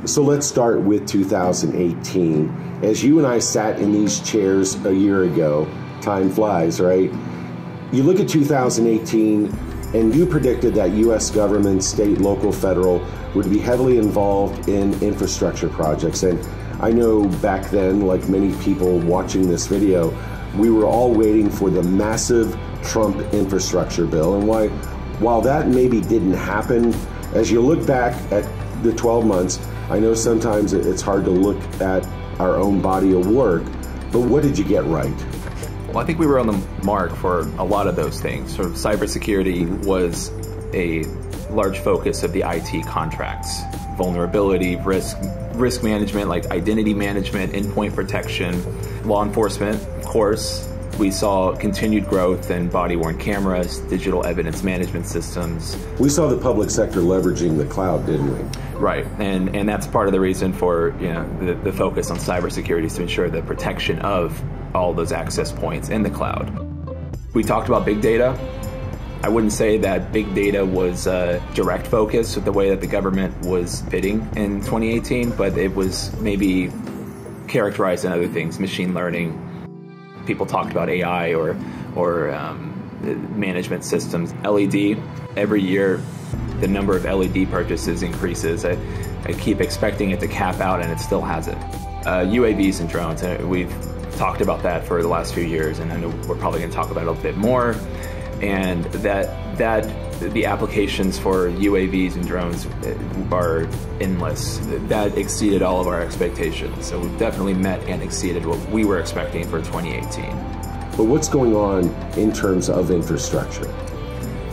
So let's start with 2018. As you and I sat in these chairs a year ago, time flies, right? You look at 2018 and you predicted that U.S. government, state, local, federal would be heavily involved in infrastructure projects. And I know back then, like many people watching this video, we were all waiting for the massive Trump infrastructure bill. And while that maybe didn't happen, as you look back at the 12 months, I know sometimes it's hard to look at our own body of work, but what did you get right? Well, I think we were on the mark for a lot of those things. Sort of cybersecurity was a large focus of the IT contracts. Vulnerability, risk management, like identity management, endpoint protection, law enforcement, of course. We saw continued growth in body-worn cameras, digital evidence management systems. We saw the public sector leveraging the cloud, didn't we? Right, and that's part of the reason for the focus on cybersecurity is to ensure the protection of all those access points in the cloud. We talked about big data. I wouldn't say that big data was a direct focus with the way that the government was bidding in 2018, but it was maybe characterized in other things, machine learning. People talked about AI or management systems. LED, every year the number of LED purchases increases. I keep expecting it to cap out and it still hasn't. UAVs and drones, we've talked about that for the last few years, and I know we're probably going to talk about it a little bit more. And that the applications for UAVs and drones are endless. That exceeded all of our expectations. So we've definitely met and exceeded what we were expecting for 2018. But what's going on in terms of infrastructure?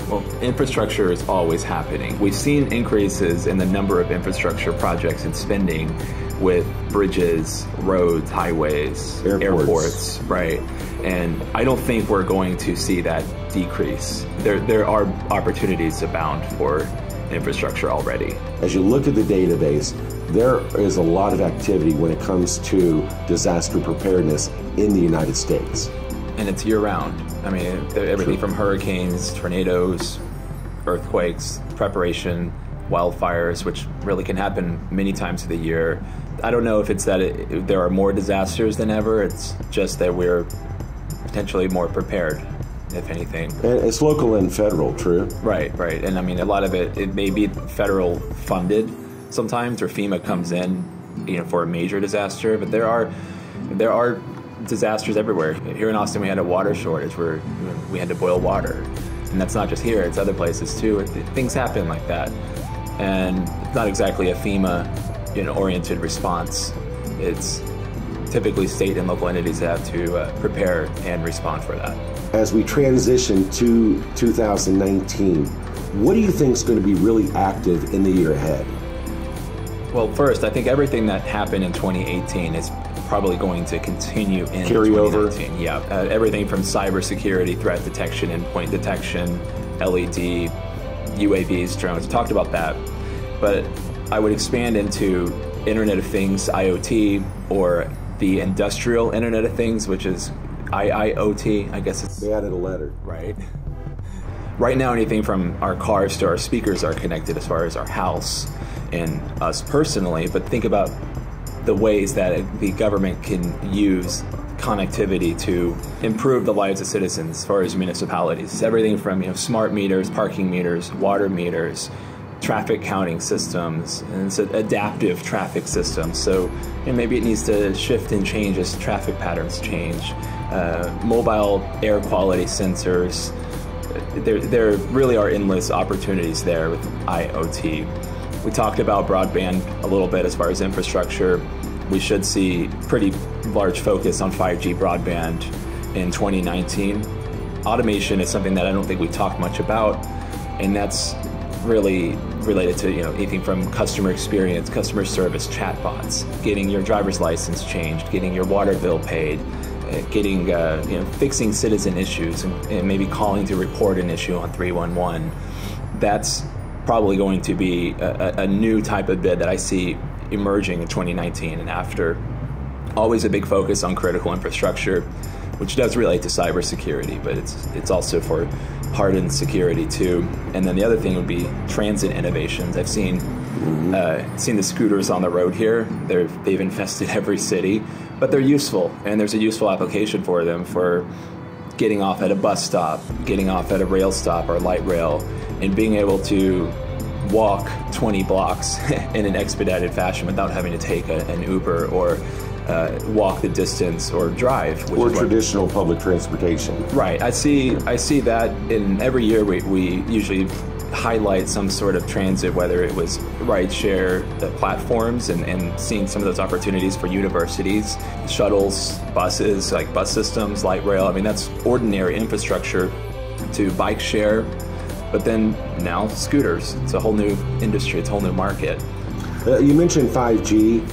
Well, infrastructure is always happening. We've seen increases in the number of infrastructure projects and spending with bridges, roads, highways, airports, right? And I don't think we're going to see that decrease. There are opportunities abound for infrastructure already. As you look at the database, there is a lot of activity when it comes to disaster preparedness in the United States. And it's year-round. I mean, everything from hurricanes, tornadoes, earthquakes, preparation, wildfires, which really can happen many times of the year. I don't know if it's that there are more disasters than ever. It's just that we're potentially more prepared, if anything. And it's local and federal, true? Right. And I mean, a lot of it may be federal funded sometimes, or FEMA comes in, for a major disaster, but there are disasters everywhere. Here in Austin, we had a water shortage where we had to boil water. And that's not just here, it's other places too. Things happen like that. And it's not exactly a FEMA-oriented response. It's typically state and local entities that have to prepare and respond for that. As we transition to 2019, what do you think is going to be really active in the year ahead? Well, first, I think everything that happened in 2018 is probably going to continue in carry 2019. Over? Yeah, everything from cybersecurity, threat detection, endpoint detection, LED, UAVs, drones. We talked about that, but I would expand into Internet of Things, IoT, or the Industrial Internet of Things, which is IIoT. I guess they added a letter. Right. Right now, anything from our cars to our speakers are connected as far as our house and us personally, but think about the ways that the government can use connectivity to improve the lives of citizens as far as municipalities. Everything from smart meters, parking meters, water meters, traffic counting systems, and it's an adaptive traffic system. So maybe it needs to shift and change as traffic patterns change. Mobile air quality sensors. There really are endless opportunities there with IoT. We talked about broadband a little bit as far as infrastructure. We should see pretty large focus on 5G broadband in 2019. Automation is something that I don't think we talk much about, and that's really related to anything from customer experience, customer service, chatbots, getting your driver's license changed, getting your water bill paid, getting fixing citizen issues, and maybe calling to report an issue on 311. That's probably going to be a new type of bid that I see emerging in 2019 and after. Always a big focus on critical infrastructure. which does relate to cybersecurity, but it's also for hardened security too. And then the other thing would be transit innovations. I've seen the scooters on the road here. They've infested every city, but they're useful, and there's a useful application for them for getting off at a bus stop, getting off at a rail stop or light rail, and being able to walk 20 blocks in an expedited fashion without having to take an Uber or walk the distance or drive. Or traditional public transportation. Right. I see that in every year we usually highlight some sort of transit, whether it was rideshare platforms and seeing some of those opportunities for universities, shuttles, buses, like bus systems, light rail. I mean, that's ordinary infrastructure to bike share. But then now scooters, it's a whole new industry, it's a whole new market. You mentioned 5G.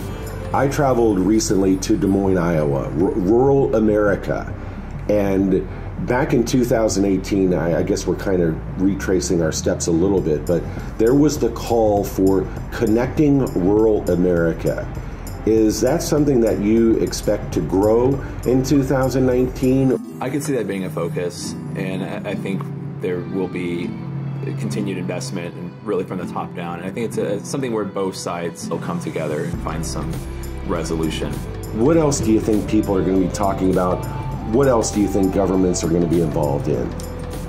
I traveled recently to Des Moines, Iowa, rural America. And back in 2018, I guess we're kind of retracing our steps a little bit, but there was the call for connecting rural America. Is that something that you expect to grow in 2019? I can see that being a focus, and I think there will be continued investment, and really from the top down. And I think it's something where both sides will come together and find some resolution. What else do you think people are going to be talking about? What else do you think governments are going to be involved in?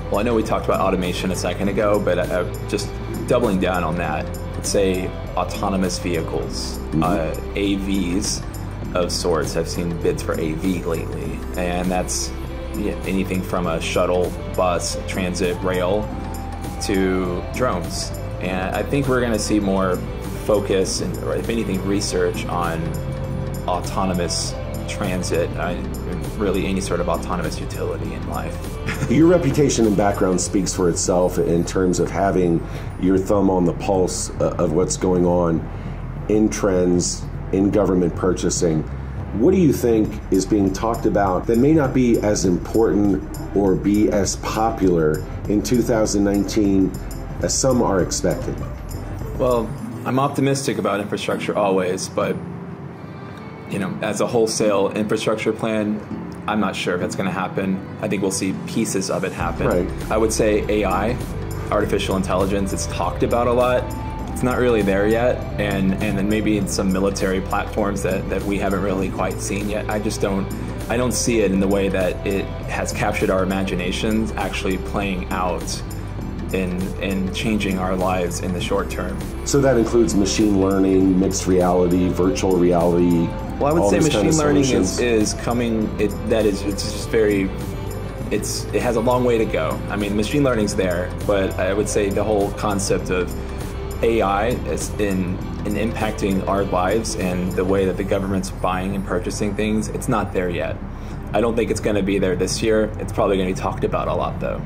Well, I know we talked about automation a second ago, but just doubling down on that, let's say autonomous vehicles, AVs of sorts. I've seen bids for AV lately, and that's anything from a shuttle, bus, transit, rail, to drones. And I think we're going to see more focus and, or if anything, research on autonomous transit, really any sort of autonomous utility in life. Your reputation and background speaks for itself in terms of having your thumb on the pulse of what's going on in trends, in government purchasing. What do you think is being talked about that may not be as important or be as popular in 2019 as some are expecting? Well, I'm optimistic about infrastructure always, but as a wholesale infrastructure plan, I'm not sure if that's going to happen. I think we'll see pieces of it happen. Right. I would say AI, artificial intelligence, it's talked about a lot. It's not really there yet, and then maybe in some military platforms that we haven't really quite seen yet. I don't see it in the way that it has captured our imaginations actually playing out in changing our lives in the short term. So that includes machine learning, mixed reality, virtual reality. Well, I would say machine learning is coming. It has a long way to go. I mean, machine learning's there, but I would say the whole concept of AI is in impacting our lives and the way that the government's buying and purchasing things, it's not there yet. I don't think it's going to be there this year. It's probably going to be talked about a lot, though.